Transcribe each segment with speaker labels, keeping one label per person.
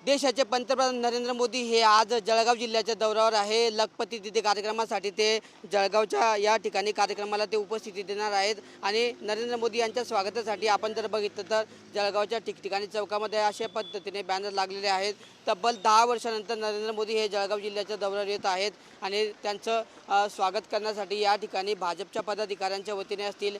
Speaker 1: देशाचे पंतप्रधान नरेंद्र मोदी हे आज जळगाव जिल्ह्याच्या दौऱ्यावर आहे। लखपती तिथे कार्यक्रमासाठी ते जळगावच्या या ठिकाणी कार्यक्रमाला ते उपस्थिती देणार आहेत आणि नरेंद्र मोदी यांच्या स्वागतासाठी आपण जर बघितलं तर जळगावच्या ठिकठिकाणी चौकामध्ये अशा पद्धतीने बॅनर लागलेले आहेत। तब्बल 10 वर्षानंतर नरेंद्र मोदी हे जळगाव जिल्ह्याच्या दौऱ्यावर येत आहेत आणि त्यांचं स्वागत करण्यासाठी या ठिकाणी भाजपच्या पदाधिकाऱ्यांच्या वतीने असतील,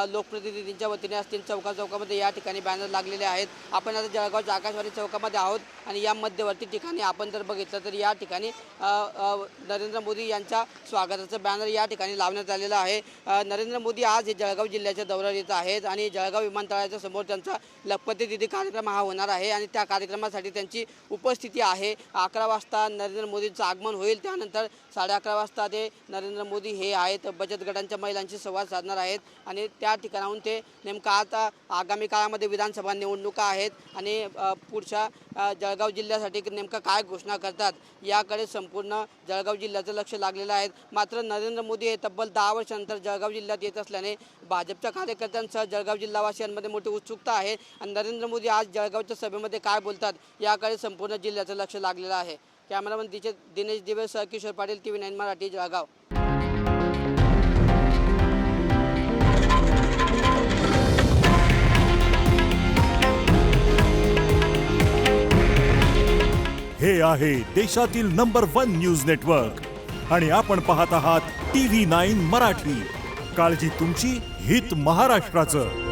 Speaker 1: लोकप्रतिनिधींच्या वतीने असतील, चौकामध्ये या ठिकाणी बॅनर लागलेले आहेत। आपण आता जळगावच्या आकाशवाणी चौकामध्ये आहोत आणि या मध्यवर्ती ठिकाणी आपण जर बघितलं तर या ठिकाणी नरेंद्र मोदी यांच्या स्वागताचं बॅनर या ठिकाणी लावण्यात आलेलं आहे। नरेंद्र मोदी आज हे जळगाव जिल्ह्याच्या दौऱ्यावर येत आहेत आणि जळगाव विमानतळाच्या समोर त्यांचा लखपती तिथे कार्यक्रम हा होणार आहे आणि त्या कार्यक्रमासाठी त्यांची उपस्थिती आहे। 11 वाजता नरेंद्र मोदींचं आगमन होईल, त्यानंतर 11:30 वाजता ते नरेंद्र मोदी हे आहेत बचत गटांच्या महिलांशी संवाद साधणार आहेत आणि त्या ठिकाणाहून ते नेमका आता आगामी काळामध्ये विधानसभा निवडणुका आहेत आणि पुढच्या जळगाव जिल्ह्यासाठी नेमका काय घोषणा करतात याकडे संपूर्ण जळगाव जिल्ह्याचं लक्ष लागलेलं आहे। मात्र नरेंद्र मोदी हे तब्बल 10 वर्षानंतर जळगाव जिल्ह्यात येत असल्याने भाजपच्या कार्यकर्त्यांसह जळगाव जिल्हावासियांमध्ये मोठी उत्सुकता आहे आणि नरेंद्र मोदी आज जळगावच्या सभेमध्ये काय बोलतात याकडे संपूर्ण जिल्ह्याचं लक्ष लागलेलं आहे। Cameraman Dinesh Dives, Kishore Patil, TV9 Marathi, Jalgaon.
Speaker 2: हे आहे देशातील नंबर 1 न्यूज नेटवर्क आणि आपण पाहत आहात TV9 मराठी। काळजी तुमची, हित महाराष्ट्राचं।